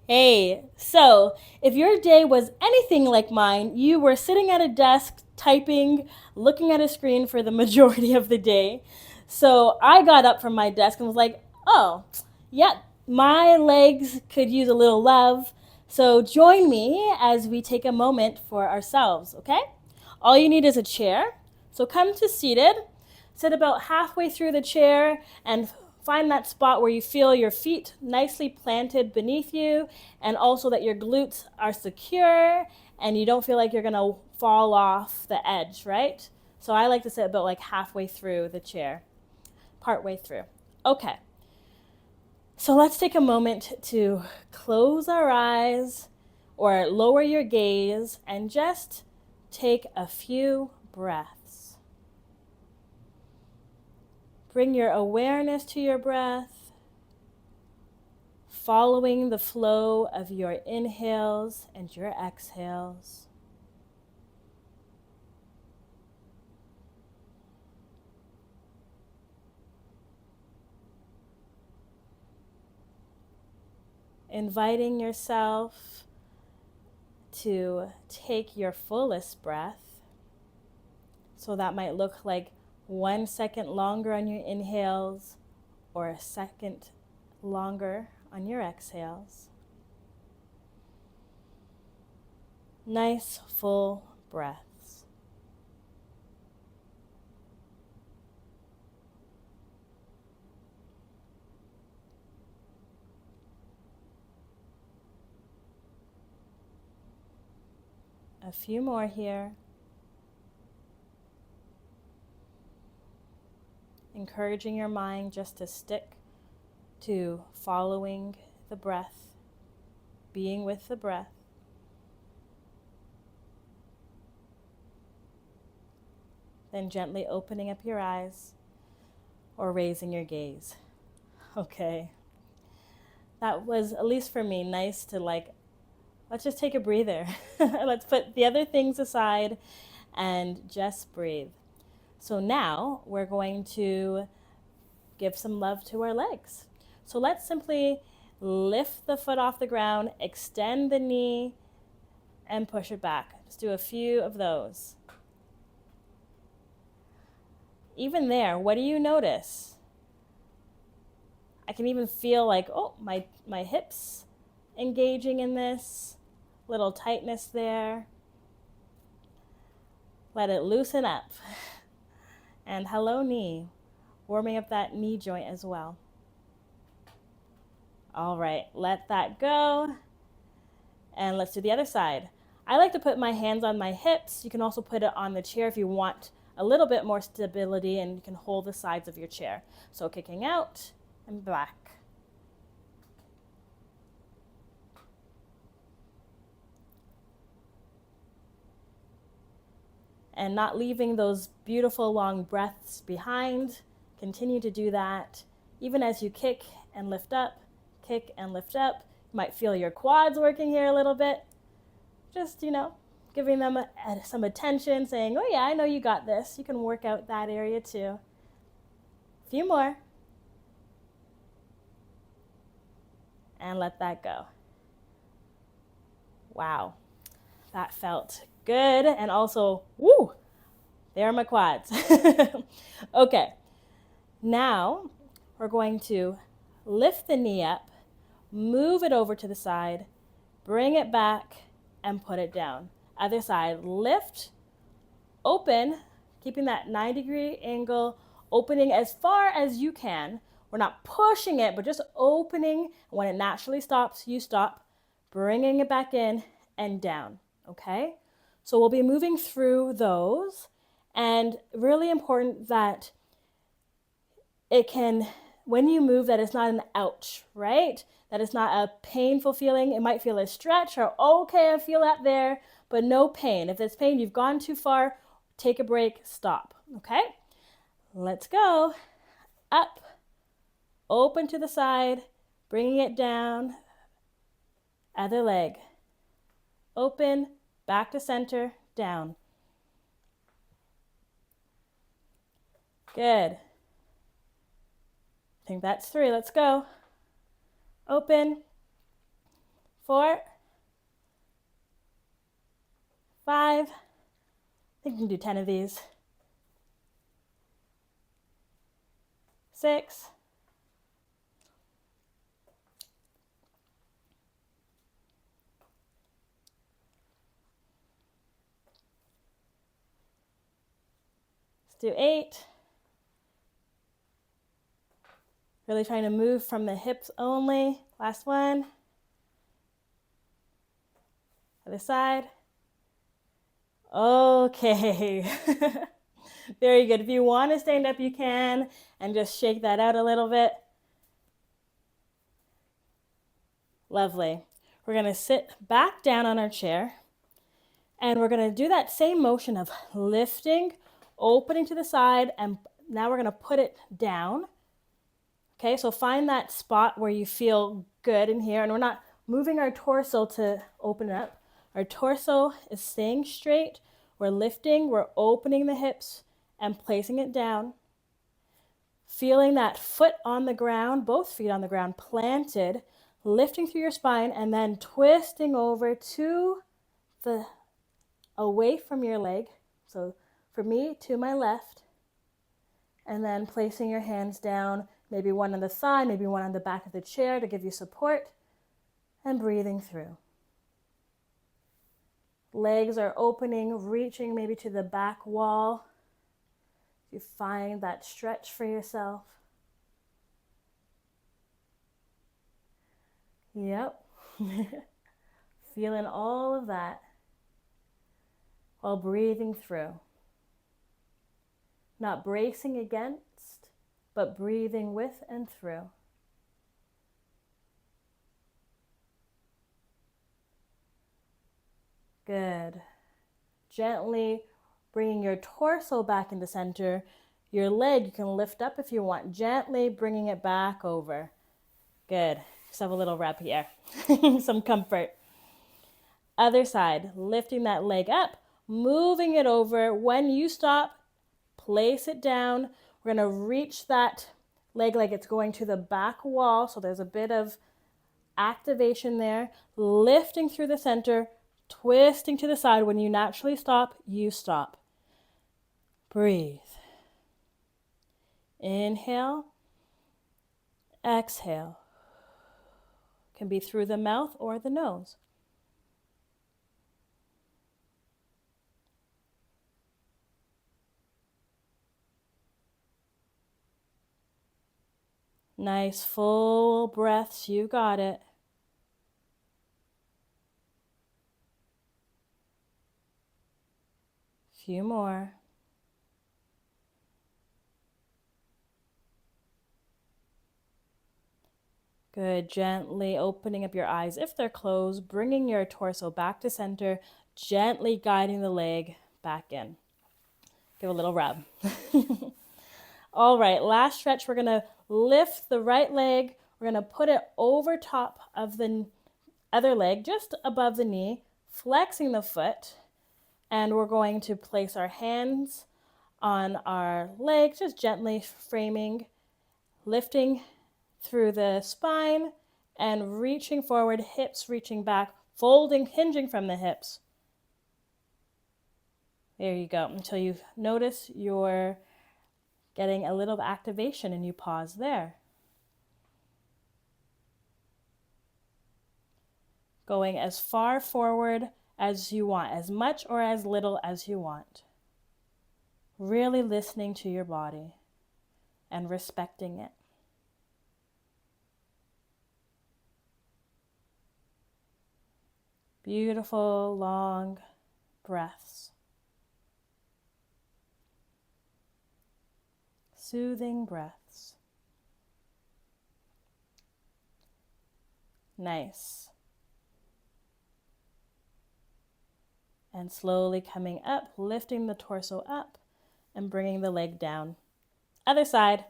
Hey, so if your day was anything like mine, you were sitting at a desk typing, looking at a screen for the majority of the day. So I got up from my desk and was like, oh, yeah, my legs could use a little love. So join me as we take a moment for ourselves, okay? All you need is a chair. So come to seated. Sit about halfway through the chair and find that spot where you feel your feet nicely planted beneath you and also that your glutes are secure and you don't feel like you're going to fall off the edge, right? So I like to sit about like halfway through the chair, part way through. Okay, so let's take a moment to close our eyes or lower your gaze and just take a few breaths. Bring your awareness to your breath, following the flow of your inhales and your exhales. Inviting yourself to take your fullest breath. So that might look like 1 second longer on your inhales or a second longer on your exhales. Nice full breaths. A few more here. Encouraging your mind just to stick to following the breath, being with the breath. Then gently opening up your eyes or raising your gaze. Okay. That was, at least for me, nice to let's just take a breather. Let's put the other things aside and just breathe. So now we're going to give some love to our legs. So let's simply lift the foot off the ground, extend the knee, and push it back. Just do a few of those. Even there, what do you notice? I can even feel like, oh, my hips engaging in this, little tightness there. Let it loosen up. And hello, knee. Warming up that knee joint as well. All right, let that go. And let's do the other side. I like to put my hands on my hips. You can also put it on the chair if you want a little bit more stability, and you can hold the sides of your chair. So kicking out and back. And not leaving those beautiful long breaths behind. Continue to do that even as you kick and lift up, kick and lift up. You might feel your quads working here a little bit. Just, giving them some attention, saying, oh yeah, I know you got this. You can work out that area too. A few more. And let that go. Wow, that felt good. And also, woo, there are my quads. Okay, now we're going to lift the knee up, move it over to the side, bring it back, and put it down. Other side, lift, open, keeping that 90-degree angle, opening as far as you can. We're not pushing it, but just opening. When it naturally stops, you stop, bringing it back in and down, okay? So we'll be moving through those, and really important that it can, when you move, that it's not an ouch, right? That it's not a painful feeling. It might feel a stretch or, okay, I feel that there, but no pain. If there's pain, you've gone too far, take a break, stop, okay? Let's go. Up, open to the side, bringing it down. Other leg. Open, back to center, down. Good. I think that's 3. Let's go. Open, 4, 5, I think you can do 10 of these, 6, 8. Really trying to move from the hips only. Last one. Other side. Okay. Very good. If you want to stand up, you can, and just shake that out a little bit. Lovely. We're going to sit back down on our chair, and we're going to do that same motion of lifting, opening to the side, and now we're going to put it down. Okay, so find that spot where you feel good in here, and we're not moving our torso to open up. Our torso is staying straight. We're lifting, we're opening the hips and placing it down. Feeling that foot on the ground, both feet on the ground, planted, lifting through your spine, and then twisting over to the away from your leg. So for me, to my left, and then placing your hands down, maybe one on the side, maybe one on the back of the chair to give you support, and breathing through. Legs are opening, reaching maybe to the back wall. You find that stretch for yourself. Yep. Feeling all of that while breathing through. Not bracing against, but breathing with and through. Good. Gently bringing your torso back into center. Your leg you can lift up if you want. Gently bringing it back over. Good. Just have a little rub here. Some comfort. Other side. Lifting that leg up. Moving it over. When you stop, place it down. We're going to reach that leg like it's going to the back wall. So there's a bit of activation there. Lifting through the center. Twisting to the side. When you naturally stop, you stop. Breathe. Inhale. Exhale. Can be through the mouth or the nose. Nice full breaths. You got it. Few more. Good. Gently opening up your eyes if they're closed, bringing your torso back to center, gently guiding the leg back in. Give a little rub. All right, last stretch. We're going to lift the right leg. We're going to put it over top of the other leg, just above the knee, flexing the foot. And we're going to place our hands on our legs, just gently framing, lifting through the spine and reaching forward, hips reaching back, folding, hinging from the hips. There you go, until you notice you're getting a little activation and you pause there. Going as far forward as you want, as much or as little as you want. Really listening to your body and respecting it. Beautiful, long breaths. Soothing breaths. Nice. And slowly coming up, lifting the torso up and bringing the leg down. Other side,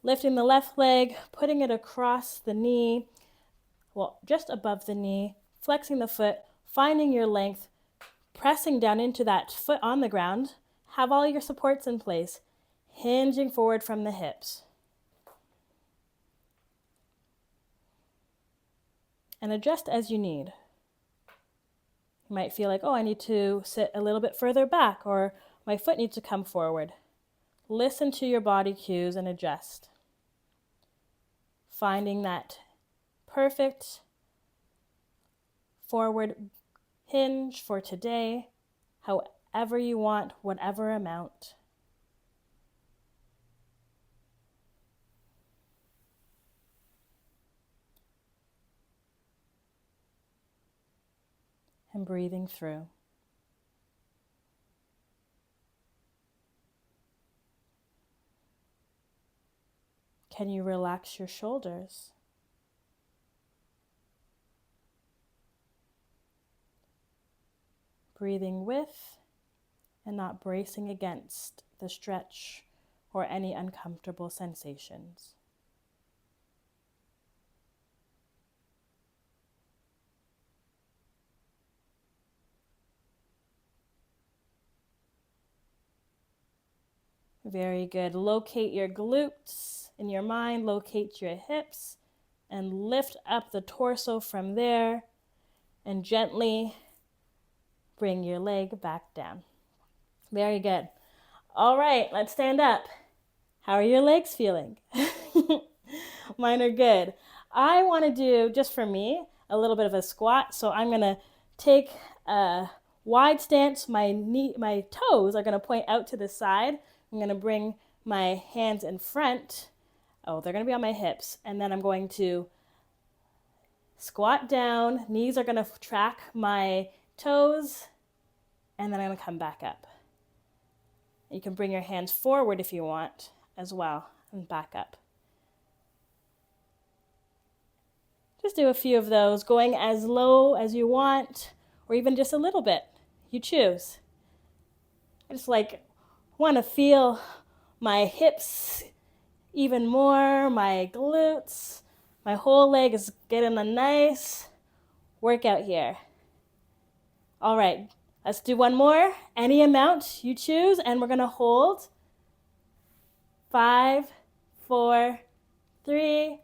lifting the left leg, putting it across the knee, well, just above the knee, flexing the foot, finding your length, pressing down into that foot on the ground. Have all your supports in place, hinging forward from the hips. and adjust as you need. You might feel like, oh, I need to sit a little bit further back, or my foot needs to come forward. Listen to your body cues and adjust. Finding that perfect forward hinge for today, however you want, whatever amount. And breathing through. Can you relax your shoulders? Breathing with and not bracing against the stretch or any uncomfortable sensations. Very good. Locate your glutes in your mind, locate your hips, and lift up the torso from there, and gently bring your leg back down. Very good. All right, let's stand up. How are your legs feeling? Mine are good. I want to do, just for me, a little bit of a squat. So I'm going to take a wide stance. My toes are going to point out to the side. I'm going to bring my hands in front. Oh, they're going to be on my hips. And then I'm going to squat down. Knees are going to track my toes. And then I'm going to come back up. You can bring your hands forward if you want as well and back up. Just do a few of those, going as low as you want, or even just a little bit. You choose. I just want to feel my hips even more, my glutes. My whole leg is getting a nice workout here. All right, let's do one more. Any amount you choose, and we're going to hold. 5, 4, 3,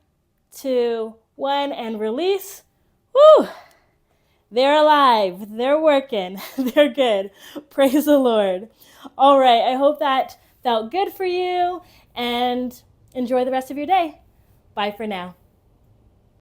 2, 1, and release. Woo! They're alive. They're working. They're good. Praise the Lord. All right, I hope that felt good for you, and enjoy the rest of your day. Bye for now.